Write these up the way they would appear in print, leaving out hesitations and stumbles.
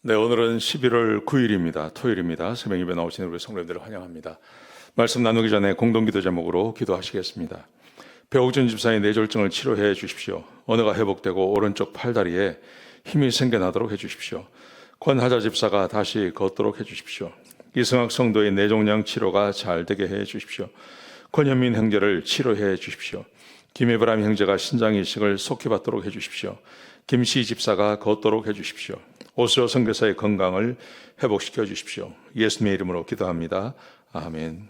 네, 오늘은 11월 9일입니다. 토요일입니다. 새벽 예배 나오신 우리 성도님들을 환영합니다. 말씀 나누기 전에 공동기도 제목으로 기도하시겠습니다. 배옥준 집사의 뇌졸중을 치료해 주십시오. 언어가 회복되고 오른쪽 팔다리에 힘이 생겨나도록 해 주십시오. 권하자 집사가 다시 걷도록 해 주십시오. 이승학 성도의 뇌종양 치료가 잘 되게 해 주십시오. 권현민 형제를 치료해 주십시오. 김혜브람 형제가 신장 이식을 속히 받도록 해 주십시오. 김씨 집사가 걷도록 해 주십시오. 오스로 선교사의 건강을 회복시켜 주십시오. 예수님의 이름으로 기도합니다. 아멘.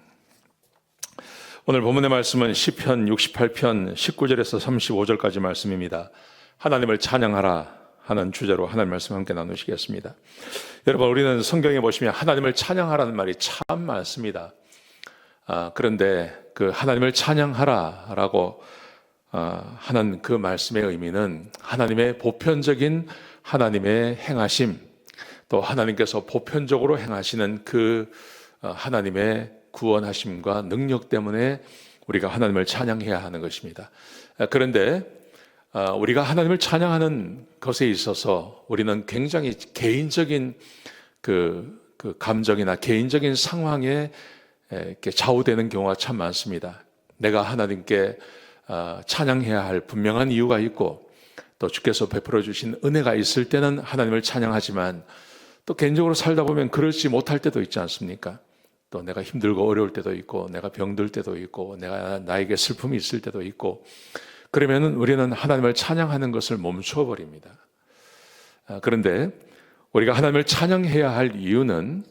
오늘 본문의 말씀은 시편 68편 19절에서 35절까지 말씀입니다. 하나님을 찬양하라 하는 주제로 하나님 말씀 함께 나누시겠습니다. 여러분, 우리는 성경에 보시면 하나님을 찬양하라는 말이 참 많습니다. 그런데 그 하나님을 찬양하라라고 하는 그 말씀의 의미는 하나님의 보편적인 하나님의 행하심, 또 하나님께서 보편적으로 행하시는 그 하나님의 구원하심과 능력 때문에 우리가 하나님을 찬양해야 하는 것입니다. 그런데 우리가 하나님을 찬양하는 것에 있어서 우리는 굉장히 개인적인 그 감정이나 개인적인 상황에 이렇게 좌우되는 경우가 참 많습니다. 내가 하나님께 찬양해야 할 분명한 이유가 있고, 또 주께서 베풀어 주신 은혜가 있을 때는 하나님을 찬양하지만, 또 개인적으로 살다 보면 그렇지 못할 때도 있지 않습니까? 또 내가 힘들고 어려울 때도 있고, 내가 병들 때도 있고, 나에게 슬픔이 있을 때도 있고, 그러면은 우리는 하나님을 찬양하는 것을 멈춰 버립니다. 그런데 우리가 하나님을 찬양해야 할 이유는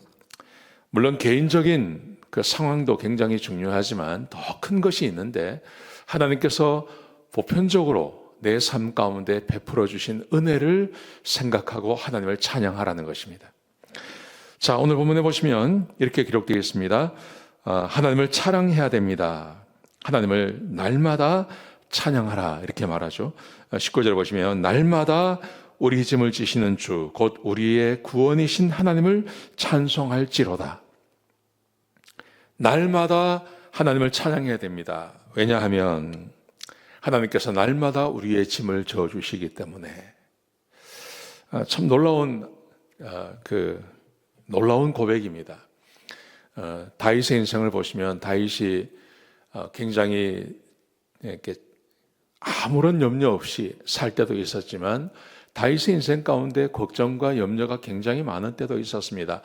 물론 개인적인 그 상황도 굉장히 중요하지만 더 큰 것이 있는데, 하나님께서 보편적으로 내 삶 가운데 베풀어 주신 은혜를 생각하고 하나님을 찬양하라는 것입니다. 자, 오늘 본문에 보시면 이렇게 기록되어 있습니다. 하나님을 찬양해야 됩니다. 하나님을 날마다 찬양하라, 이렇게 말하죠. 19절 보시면 날마다 우리 짐을 지시는 주, 곧 우리의 구원이신 하나님을 찬송할지로다. 날마다 하나님을 찬양해야 됩니다. 왜냐하면 하나님께서 날마다 우리의 짐을 져주시기 때문에. 참 놀라운 놀라운 고백입니다. 다윗의 인생을 보시면 다윗이 굉장히 이렇게 아무런 염려 없이 살 때도 있었지만, 다윗의 인생 가운데 걱정과 염려가 굉장히 많은 때도 있었습니다.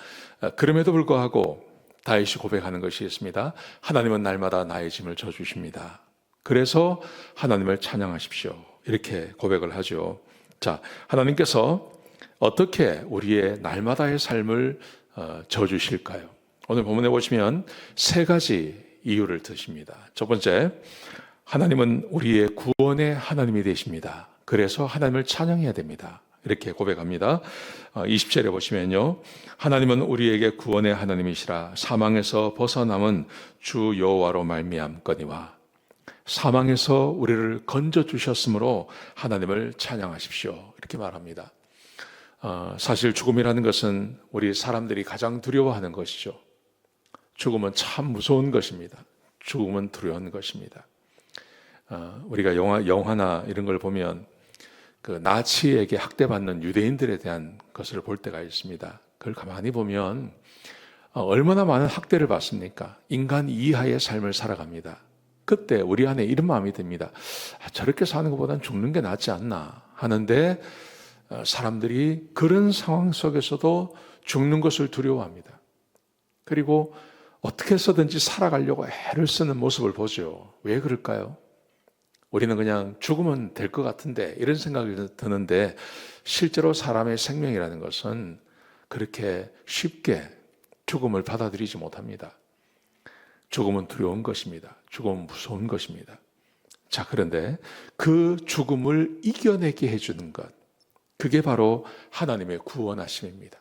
그럼에도 불구하고 다윗이 고백하는 것이 있습니다. 하나님은 날마다 나의 짐을 져주십니다. 그래서 하나님을 찬양하십시오, 이렇게 고백을 하죠. 자, 하나님께서 어떻게 우리의 날마다의 삶을 져주실까요? 오늘 본문에 보시면 세 가지 이유를 드십니다. 첫 번째, 하나님은 우리의 구원의 하나님이 되십니다. 그래서 하나님을 찬양해야 됩니다, 이렇게 고백합니다. 20절에 보시면요, 하나님은 우리에게 구원의 하나님이시라. 사망에서 벗어남은 주 여호와로 말미암거니와. 사망에서 우리를 건져주셨으므로 하나님을 찬양하십시오, 이렇게 말합니다. 사실 죽음이라는 것은 우리 사람들이 가장 두려워하는 것이죠. 죽음은 참 무서운 것입니다. 죽음은 두려운 것입니다. 우리가 영화나 이런 걸 보면 그 나치에게 학대받는 유대인들에 대한 것을 볼 때가 있습니다. 그걸 가만히 보면 얼마나 많은 학대를 받습니까? 인간 이하의 삶을 살아갑니다. 그때 우리 안에 이런 마음이 듭니다. 저렇게 사는 것보다는 죽는 게 낫지 않나 하는데, 사람들이 그런 상황 속에서도 죽는 것을 두려워합니다. 그리고 어떻게 해서든지 살아가려고 애를 쓰는 모습을 보죠. 왜 그럴까요? 우리는 그냥 죽으면 될 것 같은데, 이런 생각이 드는데, 실제로 사람의 생명이라는 것은 그렇게 쉽게 죽음을 받아들이지 못합니다. 죽음은 두려운 것입니다. 죽음은 무서운 것입니다. 자, 그런데 그 죽음을 이겨내게 해주는 것, 그게 바로 하나님의 구원하심입니다.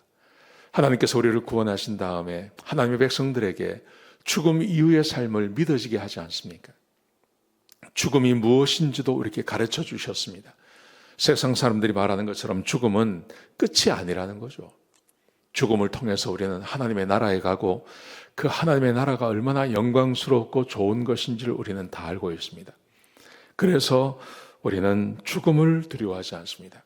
하나님께서 우리를 구원하신 다음에 하나님의 백성들에게 죽음 이후의 삶을 믿어지게 하지 않습니까? 죽음이 무엇인지도 이렇게 가르쳐 주셨습니다. 세상 사람들이 말하는 것처럼 죽음은 끝이 아니라는 거죠. 죽음을 통해서 우리는 하나님의 나라에 가고, 그 하나님의 나라가 얼마나 영광스럽고 좋은 것인지를 우리는 다 알고 있습니다. 그래서 우리는 죽음을 두려워하지 않습니다.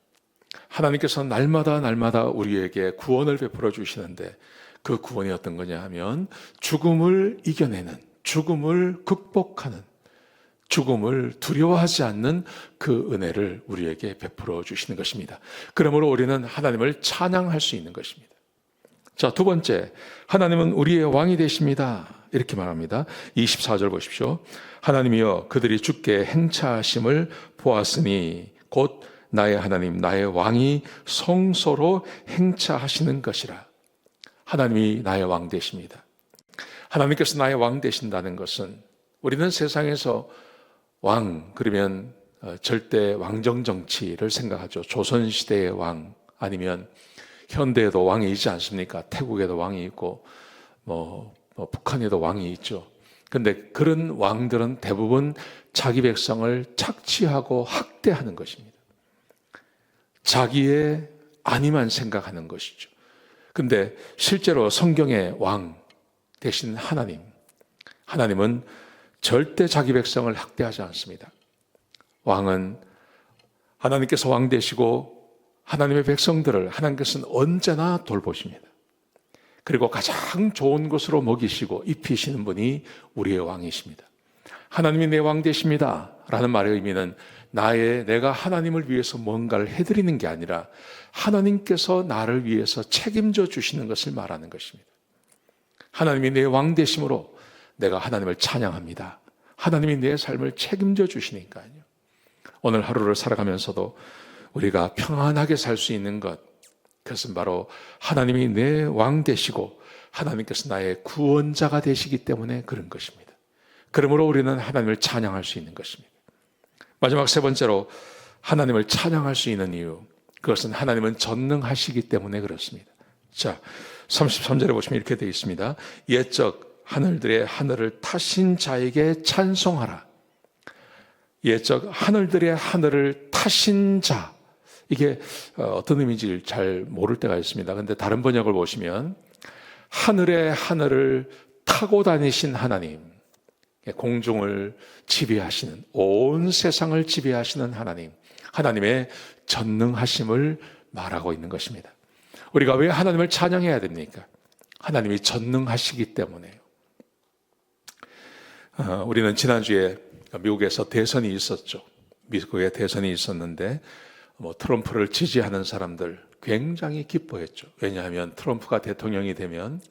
하나님께서 날마다 우리에게 구원을 베풀어 주시는데 그 구원이 어떤 거냐 하면 죽음을 이겨내는, 죽음을 극복하는, 죽음을 두려워하지 않는 그 은혜를 우리에게 베풀어 주시는 것입니다. 그러므로 우리는 하나님을 찬양할 수 있는 것입니다. 자, 두 번째, 하나님은 우리의 왕이 되십니다. 이렇게 말합니다. 24절 보십시오. 하나님이여 그들이 주께 행차하심을 보았으니 곧 나의 하나님, 나의 왕이 성소로 행차하시는 것이라. 하나님이 나의 왕 되십니다. 하나님께서 나의 왕 되신다는 것은 우리는 세상에서 왕, 그러면 절대 왕정 정치를 생각하죠. 조선시대의 왕, 아니면 현대에도 왕이 있지 않습니까? 태국에도 왕이 있고, 북한에도 왕이 있죠. 근데 그런 왕들은 대부분 자기 백성을 착취하고 학대하는 것입니다. 자기의 안위만 생각하는 것이죠. 근데 실제로 성경의 왕 대신 하나님은 절대 자기 백성을 학대하지 않습니다. 왕은 하나님께서 왕 되시고 하나님의 백성들을 하나님께서는 언제나 돌보십니다. 그리고 가장 좋은 것으로 먹이시고 입히시는 분이 우리의 왕이십니다. 하나님이 내 왕 되십니다 라는 말의 의미는 내가 하나님을 위해서 뭔가를 해드리는 게 아니라 하나님께서 나를 위해서 책임져 주시는 것을 말하는 것입니다. 하나님이 내 왕 되심으로 내가 하나님을 찬양합니다. 하나님이 내 삶을 책임져 주시니까요. 오늘 하루를 살아가면서도 우리가 평안하게 살 수 있는 것, 그것은 바로 하나님이 내 왕 되시고 하나님께서 나의 구원자가 되시기 때문에 그런 것입니다. 그러므로 우리는 하나님을 찬양할 수 있는 것입니다. 마지막 세 번째로 하나님을 찬양할 수 있는 이유, 그것은 하나님은 전능하시기 때문에 그렇습니다. 자, 33절에 보시면 이렇게 되어 있습니다. 옛적 하늘들의 하늘을 타신 자에게 찬송하라. 옛적 하늘들의 하늘을 타신 자, 이게 어떤 의미인지 잘 모를 때가 있습니다. 그런데 다른 번역을 보시면 하늘의 하늘을 타고 다니신 하나님, 공중을 지배하시는, 온 세상을 지배하시는 하나님의 전능하심을 말하고 있는 것입니다. 우리가 왜 하나님을 찬양해야 됩니까? 하나님이 전능하시기 때문에요. 우리는 지난주에 미국에서 대선이 있었죠. 미국에 대선이 있었는데 트럼프를 지지하는 사람들 굉장히 기뻐했죠. 왜냐하면 트럼프가 대통령이 되면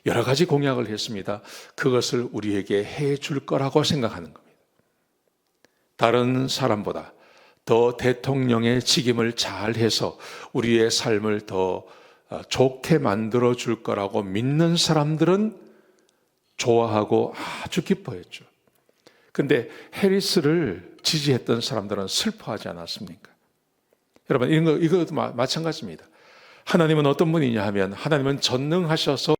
여러 가지 공약을 했습니다. 그것을 우리에게 해줄 거라고 생각하는 겁니다. 다른 사람보다 더 대통령의 직임을 잘해서 우리의 삶을 더 좋게 만들어 줄 거라고 믿는 사람들은 좋아하고 아주 기뻐했죠. 근데 해리스를 지지했던 사람들은 슬퍼하지 않았습니까? 여러분, 이것도 마찬가지입니다. 하나님은 어떤 분이냐 하면 하나님은 전능하셔서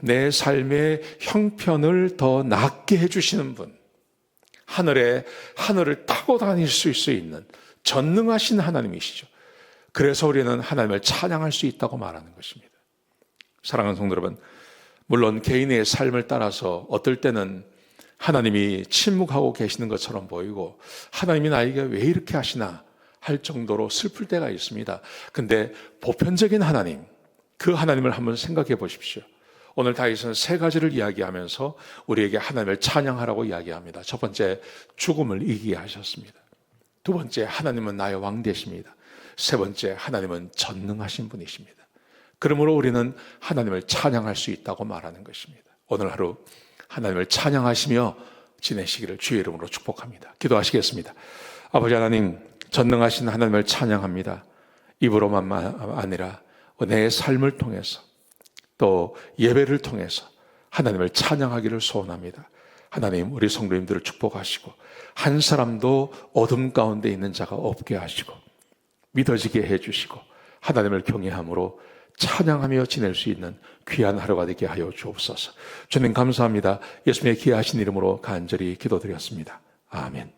내 삶의 형편을 더 낫게 해주시는 분, 하늘을 타고 다닐 수 있는 전능하신 하나님이시죠. 그래서 우리는 하나님을 찬양할 수 있다고 말하는 것입니다. 사랑하는 성도 여러분, 물론 개인의 삶을 따라서 어떨 때는 하나님이 침묵하고 계시는 것처럼 보이고 하나님이 나에게 왜 이렇게 하시나 할 정도로 슬플 때가 있습니다. 근데 보편적인 하나님, 그 하나님을 한번 생각해 보십시오. 오늘 다윗은 세 가지를 이야기하면서 우리에게 하나님을 찬양하라고 이야기합니다. 첫 번째, 죽음을 이기게 하셨습니다. 두 번째, 하나님은 나의 왕 되십니다. 세 번째, 하나님은 전능하신 분이십니다. 그러므로 우리는 하나님을 찬양할 수 있다고 말하는 것입니다. 오늘 하루 하나님을 찬양하시며 지내시기를 주의 이름으로 축복합니다. 기도하시겠습니다. 아버지 하나님, 전능하신 하나님을 찬양합니다. 입으로만 아니라 내 삶을 통해서 또 예배를 통해서 하나님을 찬양하기를 소원합니다. 하나님, 우리 성도님들을 축복하시고 한 사람도 어둠 가운데 있는 자가 없게 하시고 믿어지게 해주시고 하나님을 경외함으로 찬양하며 지낼 수 있는 귀한 하루가 되게 하여 주옵소서. 주님 감사합니다. 예수님의 귀하신 이름으로 간절히 기도드렸습니다. 아멘.